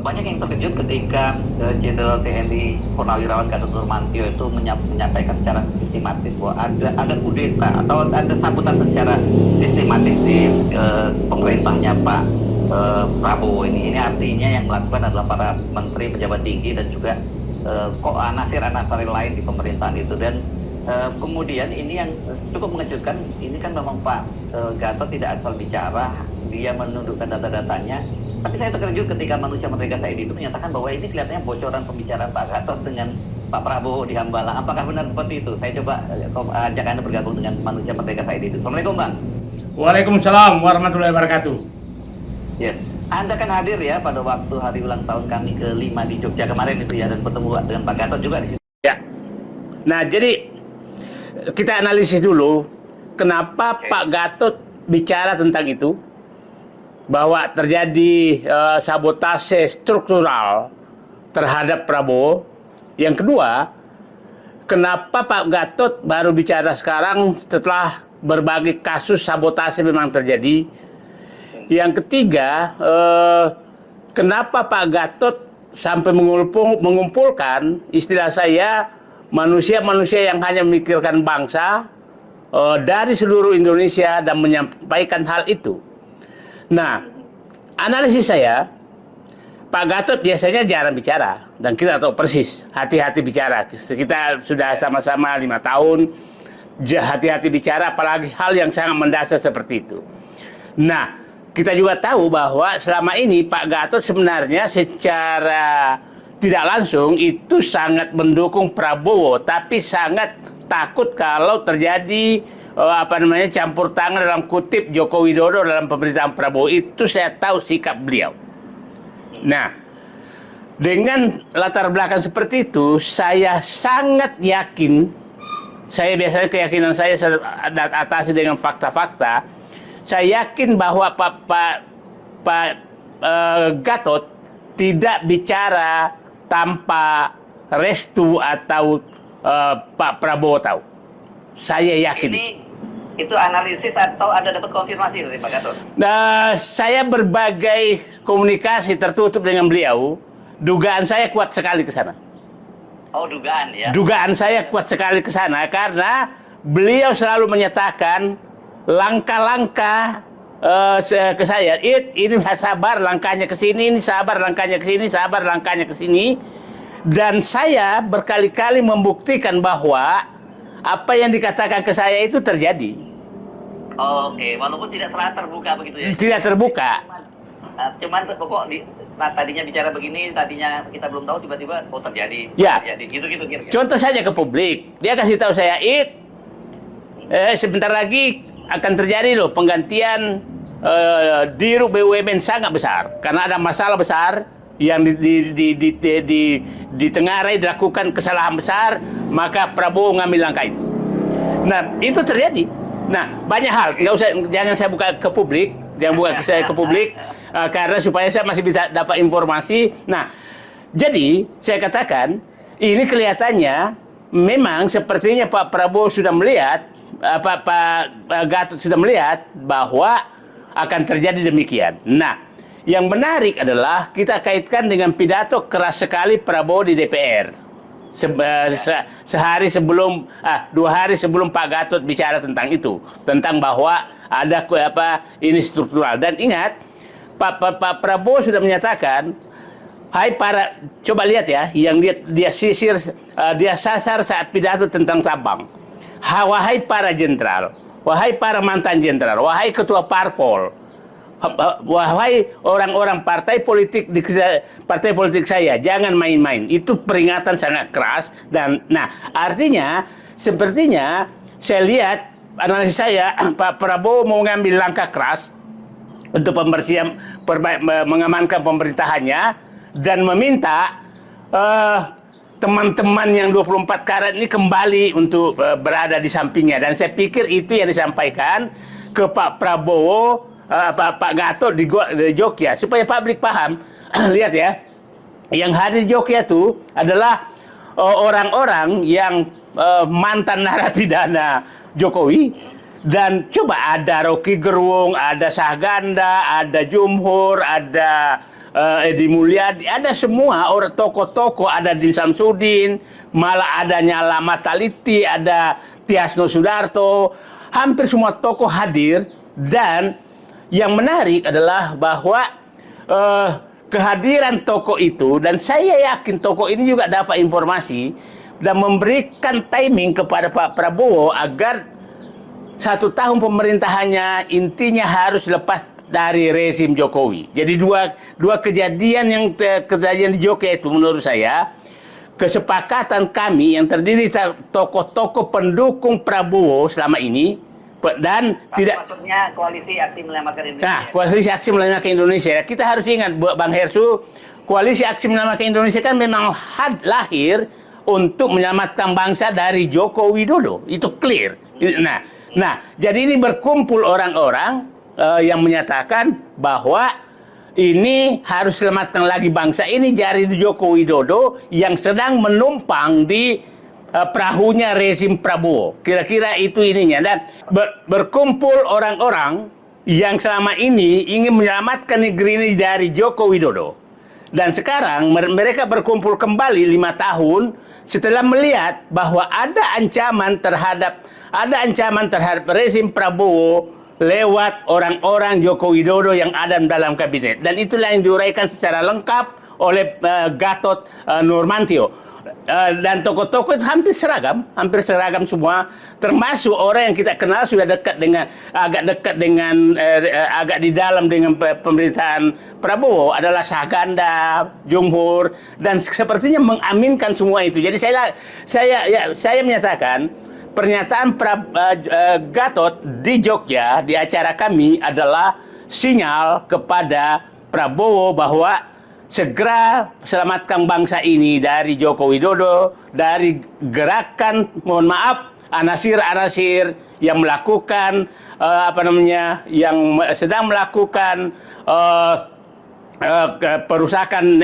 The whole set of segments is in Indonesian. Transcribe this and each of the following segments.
banyak yang terkejut ketika Jenderal TNI Purnawirawan Gatot Nurmantio itu menyampaikan secara sistematis bahwa ada kudeta atau ada sabotan secara sistematis di pemerintahnya Pak Prabowo ini. Ini artinya yang melakukan adalah para menteri, pejabat tinggi dan juga anasir-anasir lain di pemerintahan itu. Dan kemudian ini yang cukup mengejutkan, ini kan memang Pak Gatot tidak asal bicara, dia menundukkan data-datanya. Tapi saya terkejut ketika Manusia Merdeka Said itu menyatakan bahwa ini kelihatannya bocoran pembicaraan Pak Gatot dengan Pak Prabowo di Hambalang. Apakah benar seperti itu? Saya coba ajak Anda bergabung dengan Manusia Merdeka Said itu. Assalamualaikum Bang. Waalaikumsalam warahmatullahi wabarakatuh. Yes, Anda kan hadir ya pada waktu hari ulang tahun kami ke-5 di Jogja kemarin itu ya, dan bertemu dengan Pak Gatot juga di situ. Ya. Nah, jadi kita analisis dulu kenapa Pak Gatot bicara tentang itu, bahwa terjadi sabotase struktural terhadap Prabowo. Yang kedua, kenapa Pak Gatot baru bicara sekarang setelah berbagai kasus sabotase memang terjadi. Yang ketiga, kenapa Pak Gatot sampai mengumpulkan istilah saya manusia-manusia yang hanya memikirkan bangsa dari seluruh Indonesia dan menyampaikan hal itu. Nah, analisis saya, Pak Gatot biasanya jarang bicara, dan kita tahu persis, hati-hati bicara. Kita sudah sama-sama 5 tahun, hati-hati bicara, apalagi hal yang sangat mendasar seperti itu. Nah, kita juga tahu bahwa selama ini Pak Gatot sebenarnya secara tidak langsung itu sangat mendukung Prabowo, tapi sangat takut kalau terjadi campur tangan dalam kutip Joko Widodo dalam pemerintahan Prabowo. Itu saya tahu sikap beliau. Nah, dengan latar belakang seperti itu, saya sangat yakin, saya biasanya keyakinan saya atasi dengan fakta-fakta. Saya yakin bahwa Pak Gatot tidak bicara tanpa restu atau Pak Prabowo tahu. Saya yakin. Itu analisis atau ada dapat konfirmasi dari Pak Gatot? Nah, saya berbagai komunikasi tertutup dengan beliau. Dugaan saya kuat sekali ke sana. Oh, dugaan ya? Dugaan saya kuat sekali ke sana karena beliau selalu menyatakan langkah-langkah ke saya. Ini sabar langkahnya ke sini, ini sabar langkahnya ke sini, sabar langkahnya ke sini. Dan saya berkali-kali membuktikan bahwa apa yang dikatakan ke saya itu terjadi. Oke, walaupun tidak terlalu terbuka begitu ya? Tidak terbuka. Cuman kok tadinya bicara begini, tadinya kita belum tahu, tiba-tiba terjadi. Ya. Terjadi. Gitu kira-kira. Contoh saja ke publik. Dia kasih tahu saya, sebentar lagi akan terjadi loh penggantian dirut BUMN sangat besar. Karena ada masalah besar yang ditengarai, dilakukan kesalahan besar, maka Prabowo ngambil langkah itu. Nah, itu terjadi. Nah, banyak hal. Jangan saya buka ke publik, karena supaya saya masih bisa dapat informasi. Nah, jadi saya katakan ini kelihatannya memang sepertinya Pak Prabowo sudah melihat, Pak Gatot sudah melihat bahwa akan terjadi demikian. Nah, yang menarik adalah kita kaitkan dengan pidato keras sekali Prabowo di DPR. Sehari sebelum, 2 hari sebelum Pak Gatot bicara tentang itu, tentang bahwa ada ini struktural. Dan ingat, Pak Prabowo sudah menyatakan, hai para, coba lihat ya, yang dia sasar saat pidato tentang Sabang. Wahai para jenderal, wahai para mantan jenderal, wahai ketua parpol, wahai orang-orang partai politik saya, jangan main-main. Itu peringatan sangat keras. Dan nah, artinya sepertinya saya lihat, analisis saya, Pak Prabowo mau mengambil langkah keras untuk mengamankan pemerintahannya dan meminta teman-teman yang 24 karat ini kembali untuk berada di sampingnya. Dan saya pikir itu yang disampaikan ke Pak Prabowo, Pak Gatot di Jogja, supaya publik paham. Lihat ya, yang hadir di Jogja itu adalah orang-orang yang mantan narapidana Jokowi. Dan coba ada Rocky Gerung, ada Sahganda, ada Jumhur, ada Edi Mulyadi, ada semua orang tokoh-tokoh, ada Din Samsudin, malah ada Nyala Mataliti, ada Tiasno Sudarto, hampir semua tokoh hadir. Dan yang menarik adalah bahwa kehadiran tokoh itu, dan saya yakin tokoh ini juga dapat informasi dan memberikan timing kepada Pak Prabowo agar 1 tahun pemerintahannya intinya harus lepas dari rezim Jokowi. Jadi dua kejadian yang kejadian di Jogja itu menurut saya kesepakatan kami yang terdiri tokoh-tokoh pendukung Prabowo selama ini dan tidak maksudnya koalisi aksi menyelamatkan Indonesia. Nah, koalisi aksi menyelamatkan Indonesia. Kita harus ingat Bang Hersu, koalisi aksi menyelamatkan Indonesia kan memang lahir untuk menyelamatkan bangsa dari Joko Widodo. Itu clear. Nah, jadi ini berkumpul orang-orang yang menyatakan bahwa ini harus selamatkan lagi bangsa ini dari Joko Widodo yang sedang menumpang di perahunya rezim Prabowo. Kira-kira itu ininya. Dan berkumpul orang-orang yang selama ini ingin menyelamatkan negeri ini dari Joko Widodo. Dan sekarang mereka berkumpul kembali 5 tahun setelah melihat bahwa ada ancaman terhadap rezim Prabowo lewat orang-orang Joko Widodo yang ada dalam kabinet. Dan itulah yang diuraikan secara lengkap oleh Gatot Nurmantio. Dan tokoh-tokoh itu hampir seragam semua, termasuk orang yang kita kenal sudah agak dekat dengan agak di dalam dengan pemerintahan Prabowo adalah Saganda, Jumhur, dan sepertinya mengaminkan semua itu. Jadi saya menyatakan pernyataan Gatot di Jogja di acara kami adalah sinyal kepada Prabowo bahwa segera selamatkan bangsa ini dari Joko Widodo, dari gerakan, mohon maaf, anasir-anasir yang melakukan yang sedang melakukan perusakan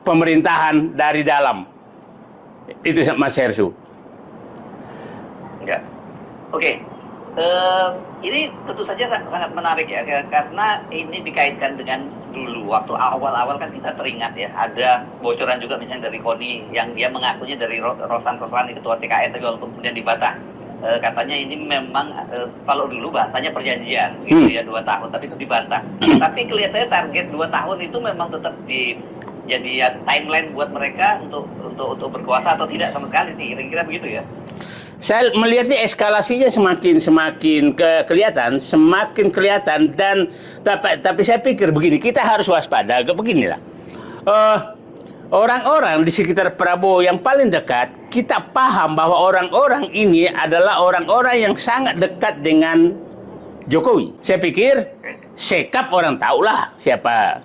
pemerintahan dari dalam. Itu Mas Hersu. Ya. Oke. Ini tentu saja sangat menarik ya, karena ini dikaitkan dengan dulu waktu awal-awal kan kita teringat ya, ada bocoran juga misalnya dari Koni yang dia mengakunya dari Rosan Roslani, ketua TKN, tapi walaupun kemudian dibantah. Katanya ini memang kalau dulu bahasanya perjanjian gitu ya, 2 tahun, tapi itu dibantah. Tapi kelihatannya target 2 tahun itu memang tetap jadi ya, timeline buat mereka untuk berkuasa atau tidak sama sekali nih, kira-kira begitu ya. Saya melihatnya eskalasinya semakin kelihatan dan tapi saya pikir begini, kita harus waspada. Beginilah, orang-orang di sekitar Prabowo yang paling dekat, kita paham bahwa orang-orang ini adalah orang-orang yang sangat dekat dengan Jokowi. Saya pikir Sekap orang tahulah siapa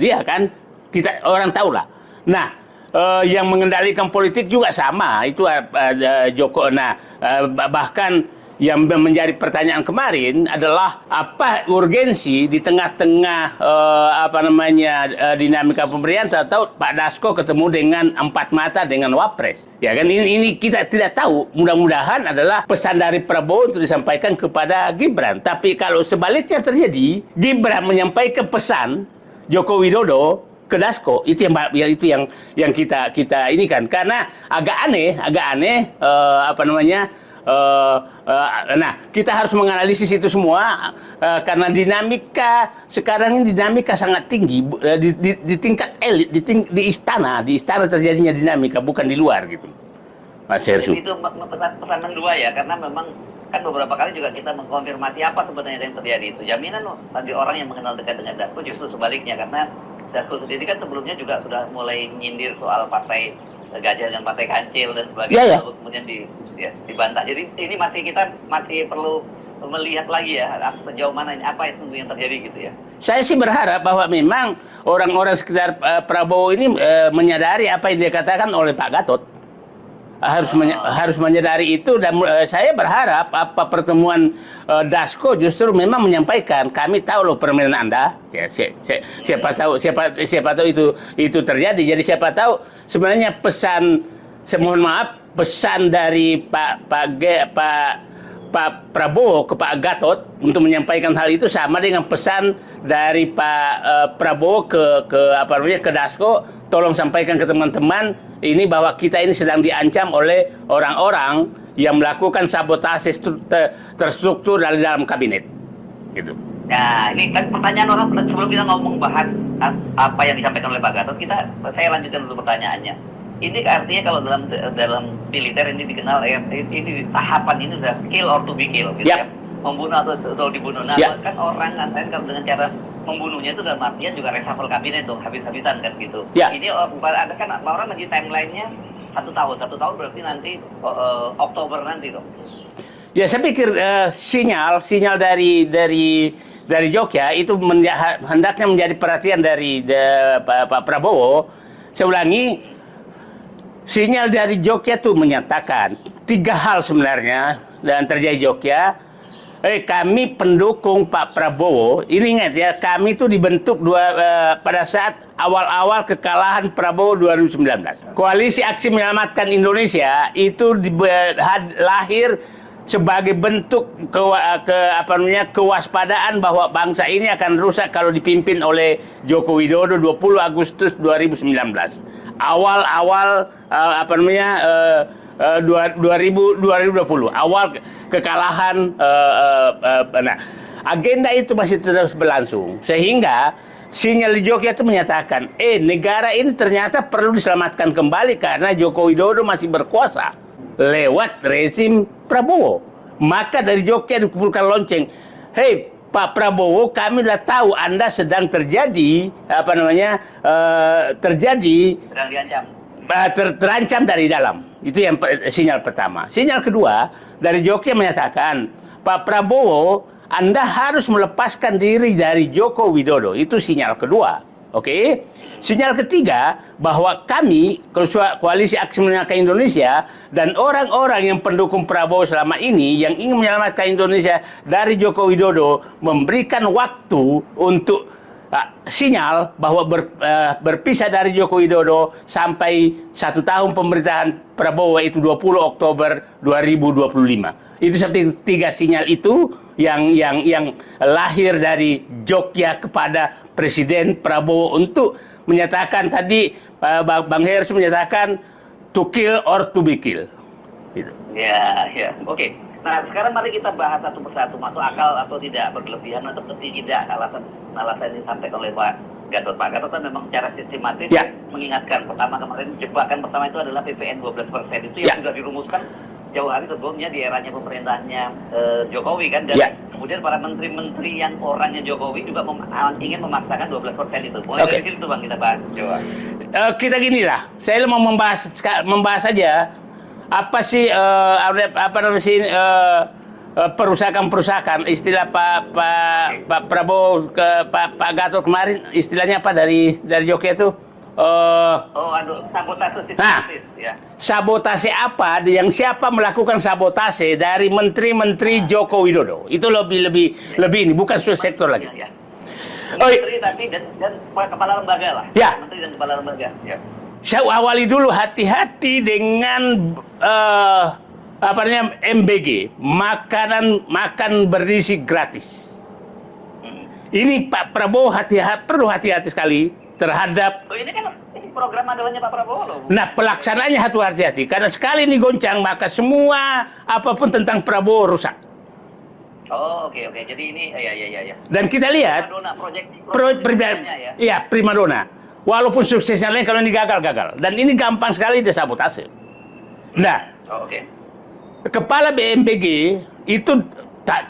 dia kan, kita orang tahulah. Nah, yang mengendalikan politik juga sama, itu Joko. Nah, bahkan yang menjadi pertanyaan kemarin adalah apa urgensi di tengah-tengah dinamika pemerintahan atau Pak Dasko ketemu dengan 4 mata dengan Wapres. Ya kan, ini kita tidak tahu. Mudah-mudahan adalah pesan dari Prabowo untuk disampaikan kepada Gibran. Tapi kalau sebaliknya terjadi, Gibran menyampaikan pesan Joko Widodo ke Dasko, itu yang kita ini kan, karena agak aneh nah, kita harus menganalisis itu semua karena dinamika sekarang ini sangat tinggi di tingkat elit, di istana terjadinya dinamika, bukan di luar gitu, Mas Hersu. Itu pesan mendua ya, karena memang kan beberapa kali juga kita mengkonfirmasi apa sebenarnya yang terjadi itu. Jaminan tadi orang yang mengenal dekat dengan Dasko justru sebaliknya, karena Dasko sendiri kan sebelumnya juga sudah mulai nyindir soal partai Gajah dan partai Kancil dan sebagainya, lalu kemudian dibantah. Jadi ini kita masih perlu melihat lagi ya sejauh mana ini apa itu yang terjadi gitu ya. Saya sih berharap bahwa memang orang-orang sekitar Prabowo ini menyadari apa yang dikatakan oleh Pak Gatot. Harus menyadari itu, dan saya berharap apa pertemuan Dasko justru memang menyampaikan, kami tahu loh permainan Anda ya, siapa tahu itu terjadi. Jadi siapa tahu sebenarnya pesan dari Pak Pak Prabowo ke Pak Gatot untuk menyampaikan hal itu sama dengan pesan dari Pak Prabowo ke Dasko, tolong sampaikan ke teman-teman ini bahwa kita ini sedang diancam oleh orang-orang yang melakukan sabotase terstruktur dari dalam kabinet. Gitu. Nah, ini kan pertanyaan orang sebelum kita ngomong bahas apa yang disampaikan oleh Pak Gatot, saya lanjutkan dulu pertanyaannya. Ini artinya kalau dalam militer ini dikenal ini tahapan ini sudah kill or to be kill, gitu ya. Membunuh atau dibunuh. Nah, kan orang kan kalau dengan cara membunuhnya itu dalam artian juga reshuffle kabinet tuh, habis-habisan kan gitu. Ini ada kan orang lagi timelinenya 1 tahun berarti nanti Oktober nanti tuh. Ya, saya pikir sinyal dari Jogja itu hendaknya menjadi perhatian dari Pak Prabowo. Saya ulangi, sinyal dari Jogja itu menyatakan 3 hal sebenarnya dan terjadi Jogja. Kami pendukung Pak Prabowo. Ini ingat ya, kami itu dibentuk pada saat awal-awal kekalahan Prabowo 2019. Koalisi Aksi Menyelamatkan Indonesia itu lahir sebagai bentuk kewaspadaan bahwa bangsa ini akan rusak kalau dipimpin oleh Joko Widodo 20 Agustus 2019. Awal-awal 2020, awal kekalahan. Nah, agenda itu masih terus berlangsung sehingga sinyal di Jogja itu menyatakan, negara ini ternyata perlu diselamatkan kembali karena Joko Widodo masih berkuasa lewat rezim Prabowo. Maka dari Jogja dikumpulkan lonceng, hei Pak Prabowo, kami sudah tahu Anda sedang sedang diancam. Terancam dari dalam. Itu yang sinyal pertama. Sinyal kedua dari Jogja menyatakan, Pak Prabowo, Anda harus melepaskan diri dari Joko Widodo. Itu sinyal kedua. Oke. Sinyal ketiga bahwa kami, Koalisi Aksi Menyelamatkan Indonesia, dan orang-orang yang pendukung Prabowo selama ini yang ingin menyelamatkan Indonesia dari Joko Widodo memberikan waktu untuk sinyal bahwa berpisah dari Joko Widodo sampai 1 tahun pemerintahan Prabowo, itu 20 Oktober 2025. Itu seperti 3 sinyal itu yang lahir dari Jogja kepada Presiden Prabowo untuk menyatakan tadi, Bang Hersum menyatakan to kill or to be killed. Gitu. Ya, oke. Nah, sekarang mari kita bahas satu persatu, masuk akal atau tidak, berlebihan atau tidak alasan yang disampaikan oleh Pak Gatot. Pak Gatot kan memang secara sistematis mengingatkan, kemarin jebakan pertama itu adalah PPN 12%, itu yang sudah dirumuskan jauh hari sebelumnya di eranya pemerintahnya Jokowi kan, dan kemudian para menteri-menteri yang orangnya Jokowi juga ingin memaksakan 12% itu. Mulai dari situ Bang kita bahas. Kita ginilah, saya mau membahas aja apa sih perusakan istilah Pak Prabowo ke Pak Gatot kemarin, istilahnya apa dari Jogja itu? Sabotase sistematis. Sabotase apa? Yang siapa melakukan sabotase dari menteri-menteri Joko Widodo? Itu lebih ini, bukan sektor lagi. Menteri tapi dan kepala lembaga lah. Menteri dan kepala lembaga. Saya awali dulu, hati-hati dengan MBG, makan bergizi gratis. Ini Pak Prabowo perlu hati-hati sekali terhadap. Ini kan program andalannya Pak Prabowo loh. Nah, pelaksanaannya hati-hati karena sekali ini goncang maka semua apapun tentang Prabowo rusak. Oke. Jadi ini ya. Dan kita lihat primadona. Walaupun suksesnya lain, kalau ini gagal. Dan ini gampang sekali disabotase. Nah, kepala BMPG itu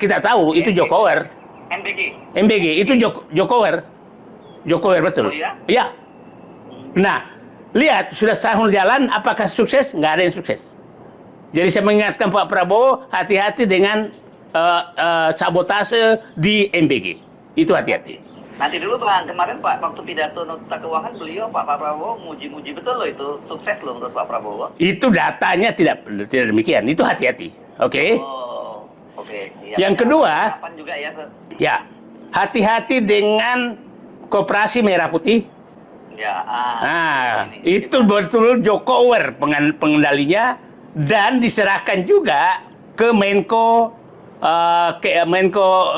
kita tahu itu Jokower. MBG itu Jokower. Jokower betul. Oh iya? Iya. Nah, lihat sudah setahun jalan, apakah sukses? Nggak ada yang sukses. Jadi saya mengingatkan Pak Prabowo, hati-hati dengan sabotase di MBG. Itu hati-hati. Nanti dulu Bang, kemarin Pak, waktu pidato nota keuangan beliau Pak Prabowo muji-muji betul loh, itu sukses loh menurut Pak Prabowo. Itu datanya tidak demikian, itu hati-hati. Oke? Yang kedua, hati-hati dengan Koperasi Merah Putih. Itu betul Jokower pengendalinya dan diserahkan juga ke Menko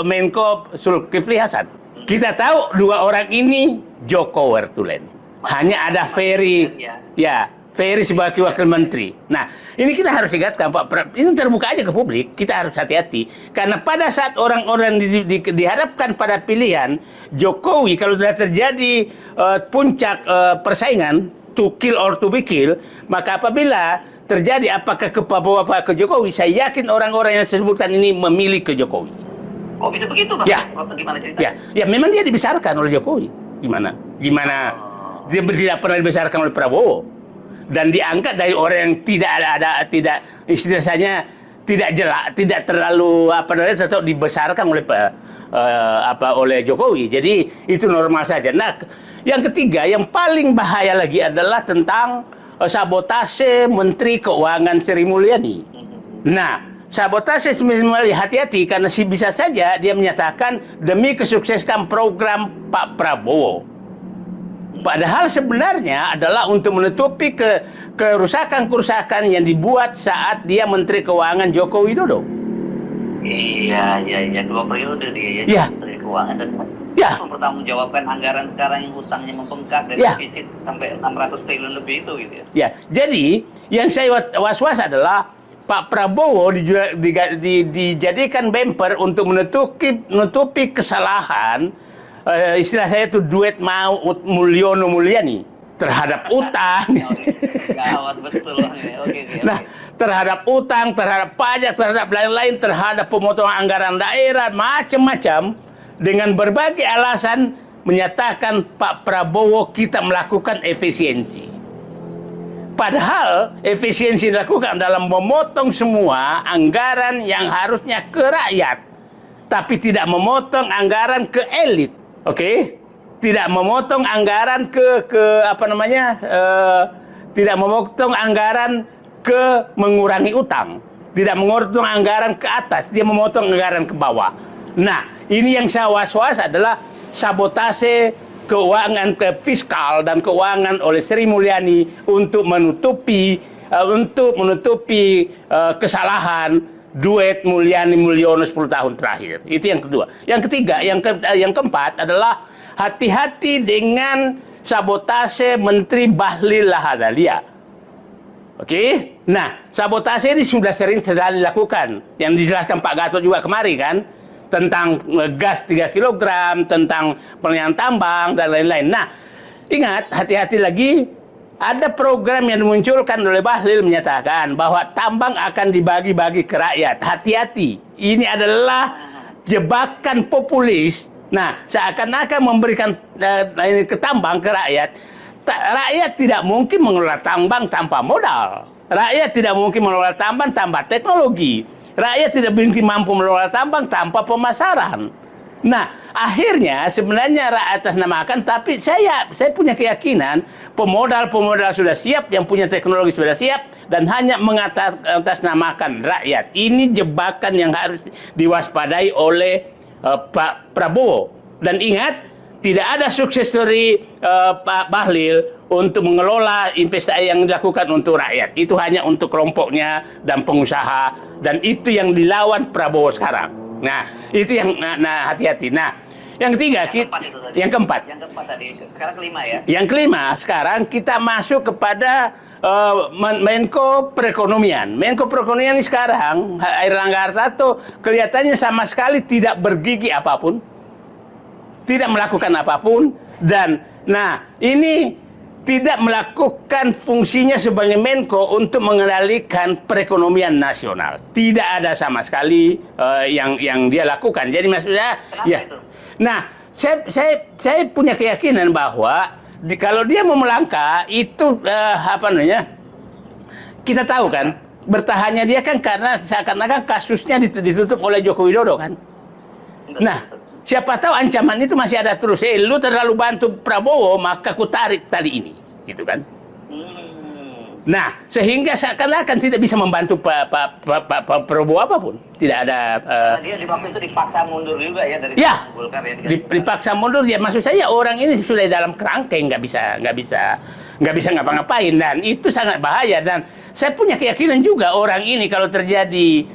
Menko Zulkifli Hasan. Kita tahu dua orang ini Joko Wertulen. Hanya ada Ferry, ya Ferry sebagai wakil menteri. Nah, ini kita harus ingatkan Pak, ini terbuka aja ke publik. Kita harus hati-hati karena pada saat orang-orang dihadapkan pada pilihan Jokowi, kalau sudah terjadi puncak persaingan to kill or to be kill, maka apabila terjadi apakah ke Prabowo apa ke Jokowi, saya yakin orang-orang yang saya sebutkan ini memilih ke Jokowi. Oh, bisa begitu, Bang? Ya. Gimana ceritanya? Ya, memang dia dibesarkan oleh Jokowi. Gimana? Dia tidak pernah dibesarkan oleh Prabowo dan diangkat dari orang yang tidak istilahnya tidak jelas, tidak terlalu tetap dibesarkan oleh oleh Jokowi. Jadi itu normal saja. Nah, yang ketiga yang paling bahaya lagi adalah tentang sabotase Menteri Keuangan Sri Mulyani. Nah, sabotase Sri Mulyani hati-hati karena bisa saja dia menyatakan demi kesuksesan program Pak Prabowo. Padahal sebenarnya adalah untuk menutupi kerusakan-kerusakan yang dibuat saat dia Menteri Keuangan Joko Widodo. Iya, 2 periode dia ya. Menteri Keuangan dan mempertanggungjawabkan anggaran sekarang yang hutangnya membengkak dan defisit sampai 600 triliun lebih itu gitu ya. Ya, jadi yang saya was-was adalah Pak Prabowo dijadikan bumper untuk menutupi kesalahan, istilah saya itu duet Mulyono Mulyani terhadap utang. Gawat betul. Oke. Nah, terhadap utang, terhadap pajak, terhadap lain-lain, terhadap pemotongan anggaran daerah, macam-macam, dengan berbagai alasan menyatakan Pak Prabowo kita melakukan efisiensi. Padahal efisiensi dilakukan dalam memotong semua anggaran yang harusnya ke rakyat, tapi tidak memotong anggaran ke elit, oke? Tidak memotong anggaran tidak memotong anggaran ke mengurangi utang, tidak memotong anggaran ke atas, dia memotong anggaran ke bawah. Nah, ini yang saya was-was adalah sabotase keuangan fiskal dan keuangan oleh Sri Mulyani untuk menutupi kesalahan duet Mulyani-Mulyono 10 tahun terakhir. Itu yang kedua. Yang ketiga, yang keempat adalah hati-hati dengan sabotase Menteri Bahlil Lahadalia. Oke? Nah, sabotase ini sudah sering dilakukan. Yang dijelaskan Pak Gatot juga kemarin kan, tentang gas 3 kg, tentang penilaian tambang, dan lain-lain. Nah, ingat, hati-hati lagi, ada program yang dimunculkan oleh Bahlil menyatakan bahwa tambang akan dibagi-bagi ke rakyat. Hati-hati, ini adalah jebakan populis. Nah, seakan-akan memberikan ke tambang ke rakyat. Rakyat tidak mungkin mengelola tambang tanpa modal. Rakyat tidak mungkin mengelola tambang tanpa teknologi. Rakyat tidak mungkin mampu mengelola tambang tanpa pemasaran. Nah, akhirnya sebenarnya rakyat atasnamakan, tapi saya punya keyakinan pemodal sudah siap, yang punya teknologi sudah siap, dan hanya mengatasnamakan rakyat. Ini jebakan yang harus diwaspadai oleh Pak Prabowo. Dan ingat, tidak ada sukses story Pak Bahlil untuk mengelola investasi yang dilakukan untuk rakyat. Itu hanya untuk kelompoknya dan pengusaha, dan itu yang dilawan Prabowo sekarang. Nah, itu yang hati-hati. Nah, yang ketiga, yang keempat tadi. Sekarang kelima ya. Yang kelima, sekarang kita masuk kepada Menko Perekonomian. Menko Perekonomian ini sekarang Airlangga Hartarto kelihatannya sama sekali tidak bergigi apapun, tidak melakukan apapun, dan ini tidak melakukan fungsinya sebagai Menko untuk mengendalikan perekonomian nasional. Tidak ada sama sekali yang dia lakukan. Jadi maksudnya, ya. Itu? Nah, saya punya keyakinan bahwa kalau dia mau melangkah itu kita tahu kan bertahannya dia kan karena seakan-akan kasusnya ditutup oleh Joko Widodo kan. Nah, siapa tahu ancaman itu masih ada terus. Lu terlalu bantu Prabowo, maka ku tarik tali ini, gitu kan? Nah, sehingga seakan-akan tidak bisa membantu Pak Prabowo apapun. Tidak ada. Dia di waktu itu dipaksa mundur juga ya dari Golkar ya. Dipaksa mundur ya. Maksud saya orang ini sudah dalam kerangkeng, nggak bisa ngapa-ngapain, dan itu sangat bahaya. Dan saya punya keyakinan juga orang ini kalau terjadi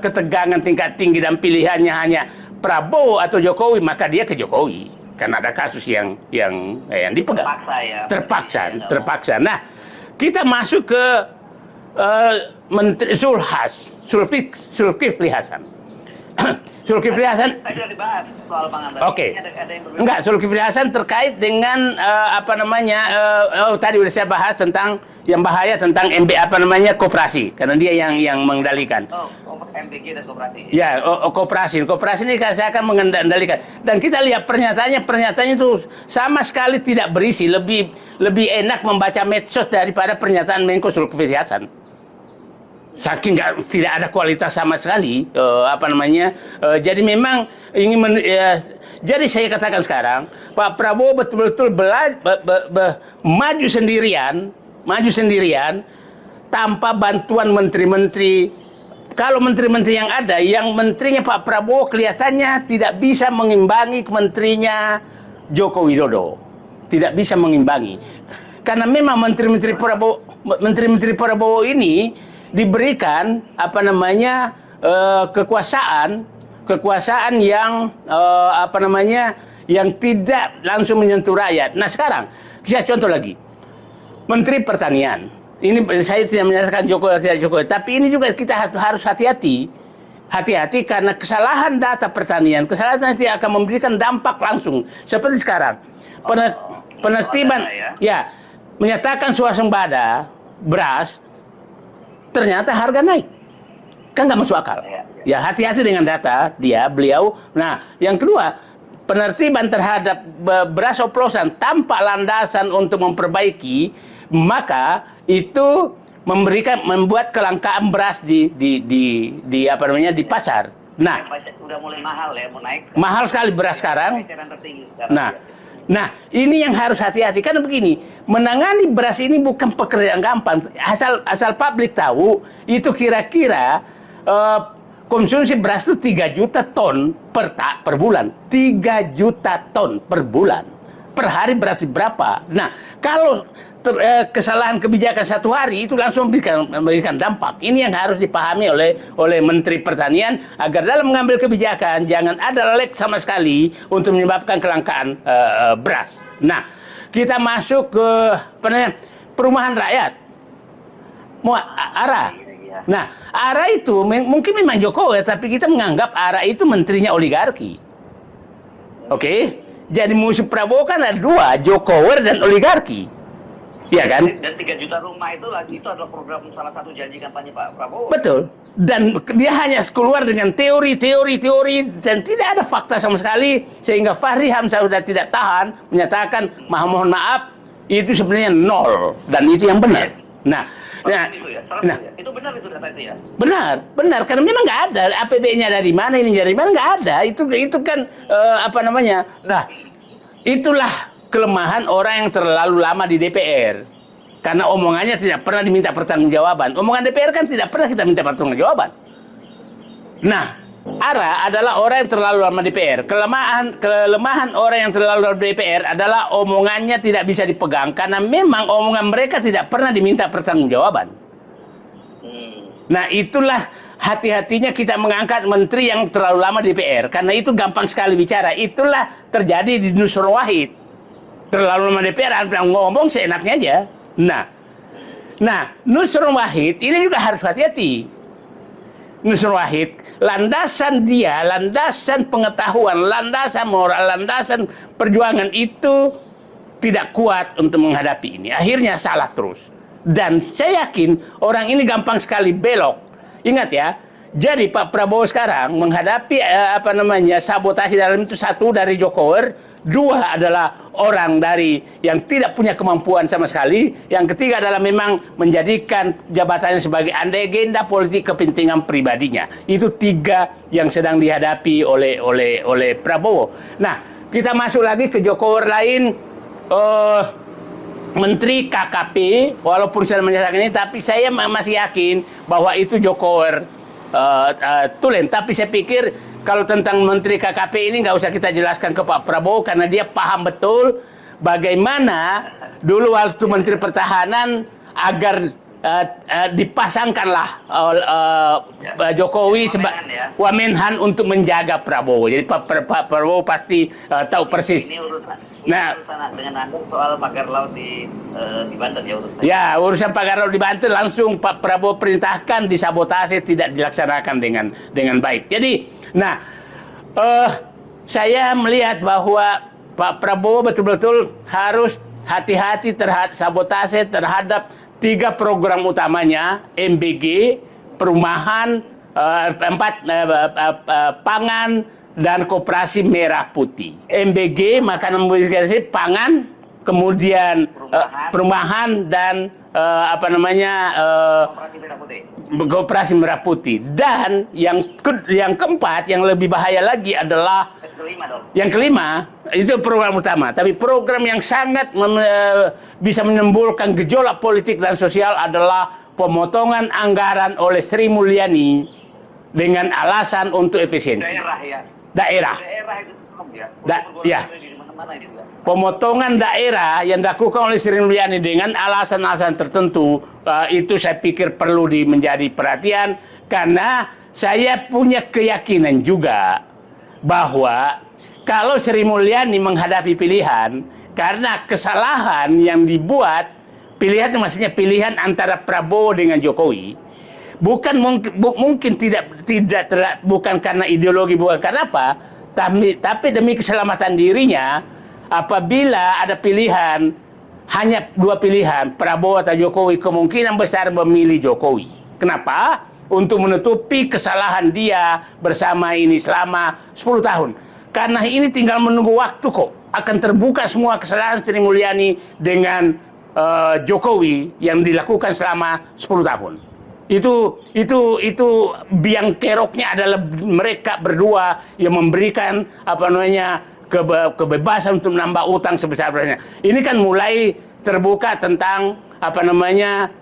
ketegangan tingkat tinggi dan pilihannya hanya Prabowo atau Jokowi, maka dia ke Jokowi karena ada kasus yang dipegang. Terpaksa ya. Terpaksa. Nah, kita masuk ke Menteri Zulkifli Hasan. Zulkifli Hasan. Tadi sudah dibahas soal pangan. Oke. Enggak, Zulkifli Hasan terkait dengan tadi sudah saya bahas tentang yang bahaya tentang koperasi, karena dia yang mengendalikan. MBG dan koperasi. Ya, koperasi ini saya akan mengendalikan. Dan kita lihat pernyataannya itu sama sekali tidak berisi, lebih enak membaca medsos daripada pernyataan Menko Zulkifli Hasan. Saking tidak ada kualitas sama sekali, jadi memang ingin jadi saya katakan sekarang Pak Prabowo betul-betul maju sendirian tanpa bantuan menteri-menteri. Kalau menteri-menteri yang ada, yang menterinya Pak Prabowo kelihatannya tidak bisa mengimbangi menterinya Joko Widodo, tidak bisa mengimbangi, karena memang menteri-menteri Prabowo ini diberikan kekuasaan yang yang tidak langsung menyentuh rakyat. Nah sekarang saya contoh lagi, Menteri Pertanian ini, saya tidak menyatakan Jokowi, tapi ini juga kita harus hati-hati karena kesalahan data pertanian, kesalahan tidak akan memberikan dampak langsung seperti sekarang. Penertiban menyatakan swasembada beras, ternyata harga naik, kan nggak masuk akal. Ya hati-hati dengan data beliau. Nah yang kedua, penertiban terhadap beras oplosan tanpa landasan untuk memperbaiki, maka itu membuat kelangkaan beras di pasar. Nah, udah mulai mahal ya, mau naik. Mahal sekali beras sekarang. Nah, ini yang harus hati-hati, karena begini, menangani beras ini bukan pekerjaan gampang. Asal publik tahu, itu kira-kira konsumsi beras itu 3 juta ton per bulan. 3 juta ton per bulan. Per hari berarti berapa? Nah, kalau kesalahan kebijakan 1 hari itu langsung memberikan dampak. Ini yang harus dipahami oleh Menteri Pertanian, agar dalam mengambil kebijakan jangan ada lag sama sekali untuk menyebabkan kelangkaan beras. Nah, kita masuk ke perumahan rakyat. ARA. Nah, ARA itu mungkin memang Jokowi, tapi kita menganggap ARA itu menterinya oligarki. Oke? Jadi musuh Prabowo kan ada 2, Jokowi dan oligarki. Iya kan? Dan 3 juta rumah itu adalah program salah satu janji kampanye Pak Prabowo. Betul. Dan dia hanya keluar dengan teori dan tidak ada fakta sama sekali, sehingga Fahri Hamzah sudah tidak tahan menyatakan mohon maaf, itu sebenarnya 0 dan itu yang benar. Nah, itu benar itu data itu ya? Benar, karena memang nggak ada APB-nya dari mana, ini dari mana, nggak ada. Itu kan Nah, itulah kelemahan orang yang terlalu lama di DPR. Karena omongannya tidak pernah diminta pertanggungjawaban. Omongan DPR kan tidak pernah kita minta pertanggungjawaban. Nah, ARA adalah orang yang terlalu lama di DPR. Kelemahan orang yang terlalu lama di DPR adalah omongannya tidak bisa dipegang, karena memang omongan mereka tidak pernah diminta pertanggungjawaban. Nah, itulah hati-hatinya kita mengangkat menteri yang terlalu lama di DPR, karena itu gampang sekali bicara. Itulah terjadi di Nusron Wahid. Terlalu lama DPR, ngomong seenaknya aja. Nah, Nusron Wahid ini juga harus hati-hati. Nusron Wahid, landasan pengetahuan, landasan moral, landasan perjuangan itu tidak kuat untuk menghadapi ini. Akhirnya salah terus. Dan saya yakin orang ini gampang sekali belok. Ingat ya, jadi Pak Prabowo sekarang menghadapi sabotasi dalam itu, 1 dari Jokowi, 2 adalah orang dari yang tidak punya kemampuan sama sekali, yang ketiga adalah memang menjadikan jabatannya sebagai agenda politik kepentingan pribadinya. Itu 3 yang sedang dihadapi oleh Prabowo. Nah, kita masuk lagi ke Jokowi lain. Menteri KKP, walaupun saya menyatakan ini, tapi saya masih yakin bahwa itu Jokowi tulen. Tapi saya pikir kalau tentang Menteri KKP ini nggak usah kita jelaskan ke Pak Prabowo, karena dia paham betul bagaimana dulu waktu Menteri Pertahanan agar dipasangkanlah Jokowi sebagai wamenhan untuk menjaga Prabowo. Jadi Pak Prabowo pasti tahu persis. Ini urusan dengan Anda soal pagar laut di Banten ya urusan. Ya, urusan pagar laut di Banten langsung Pak Prabowo perintahkan disabotase, tidak dilaksanakan dengan baik. Jadi, saya melihat bahwa Pak Prabowo betul-betul harus hati-hati terhadap sabotase terhadap 3 program utamanya, MBG, perumahan, pangan, dan koperasi merah putih. MBG, makanan bergizi, pangan, kemudian perumahan dan koperasi merah putih. Dan yang keempat, yang lebih bahaya lagi adalah yang kelima, itu program utama. Tapi program yang sangat bisa menimbulkan gejolak politik dan sosial adalah pemotongan anggaran oleh Sri Mulyani dengan alasan untuk efisiensi. Daerah ya. Pemotongan daerah yang dilakukan oleh Sri Mulyani dengan alasan-alasan tertentu, itu saya pikir perlu menjadi perhatian, karena saya punya keyakinan juga bahwa kalau Sri Mulyani menghadapi pilihan karena kesalahan yang dibuat, maksudnya pilihan antara Prabowo dengan Jokowi, bukan karena ideologi, bukan karena apa, tapi demi keselamatan dirinya. Apabila ada pilihan, hanya 2 pilihan, Prabowo atau Jokowi, kemungkinan besar memilih Jokowi. Kenapa? Untuk menutupi kesalahan dia bersama ini selama 10 tahun. Karena ini tinggal menunggu waktu kok. Akan terbuka semua kesalahan Sri Mulyani dengan Jokowi yang dilakukan selama 10 tahun. Itu biang keroknya adalah mereka berdua yang memberikan kebebasan untuk menambah utang sebesar-besarnya. Ini kan mulai terbuka tentang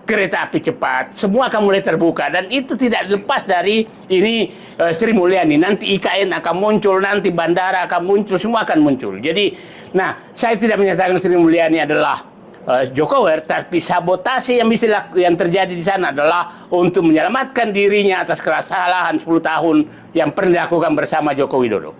kereta api cepat. Semua akan mulai terbuka, dan itu tidak lepas dari ini Sri Mulyani. Nanti IKN akan muncul, nanti bandara akan muncul, semua akan muncul. Jadi, saya tidak menyatakan Sri Mulyani adalah Jokowi, tapi sabotase yang terjadi di sana adalah untuk menyelamatkan dirinya atas kesalahan 10 tahun yang pernah dilakukan bersama Joko Widodo.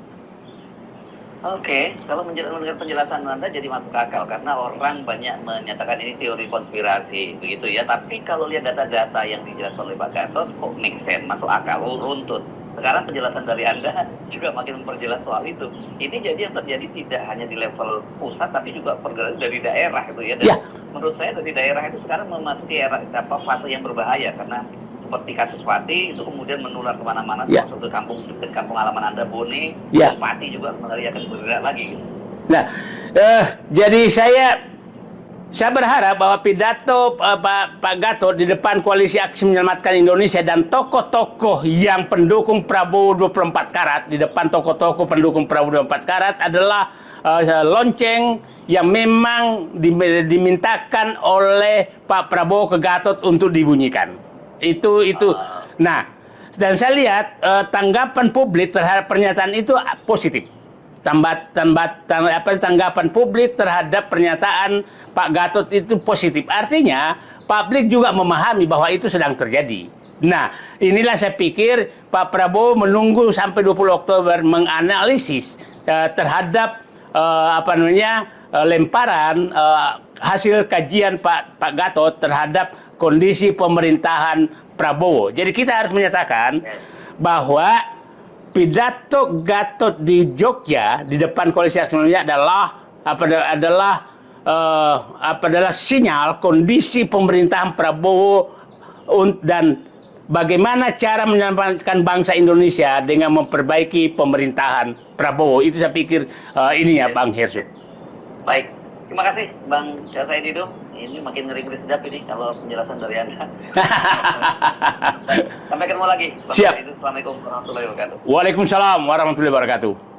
Oke, kalau mendengar penjelasan Anda jadi masuk akal, karena orang banyak menyatakan ini teori konspirasi begitu ya. Tapi kalau lihat data-data yang dijelaskan oleh Pak Gatot, kok make sense, masuk akal, runtut. Sekarang penjelasan dari Anda juga makin memperjelas soal itu. Ini jadi yang terjadi tidak hanya di level pusat, tapi juga pergerakan dari daerah itu ya. Dan menurut saya dari daerah itu sekarang memasuki fase yang berbahaya, karena seperti kasus Pati itu kemudian menular kemana-mana, termasuk ke kampung halaman Anda, Bone, Pati juga akan bergerak lagi. Nah, jadi saya berharap bahwa pidato Pak Gatot di depan Koalisi Aksi Menyelamatkan Indonesia dan tokoh-tokoh yang pendukung Prabowo 24 karat, di depan tokoh-tokoh pendukung Prabowo 24 karat adalah lonceng yang memang dimintakan oleh Pak Prabowo ke Gatot untuk dibunyikan. Itu. Nah, dan saya lihat tanggapan publik terhadap pernyataan itu positif. Tanggapan publik terhadap pernyataan Pak Gatot itu positif. Artinya, publik juga memahami bahwa itu sedang terjadi. Nah, inilah saya pikir Pak Prabowo menunggu sampai 20 Oktober menganalisis terhadap lemparan hasil kajian Pak Gatot terhadap kondisi pemerintahan Prabowo. Jadi kita harus menyatakan bahwa pidato Gatot di Jogja di depan Koalisi Aksi Indonesia adalah sinyal kondisi pemerintahan Prabowo dan bagaimana cara menyelamatkan bangsa Indonesia dengan memperbaiki pemerintahan Prabowo. Itu saya pikir ini ya Bang Hersut. Baik, terima kasih Bang Syahsaid Dido. Ini makin ngeri-ngeri sedap ini kalau penjelasan dari Anda. Sampai ketemu lagi. Siap. Assalamualaikum warahmatullahi wabarakatuh. Waalaikumsalam warahmatullahi wabarakatuh.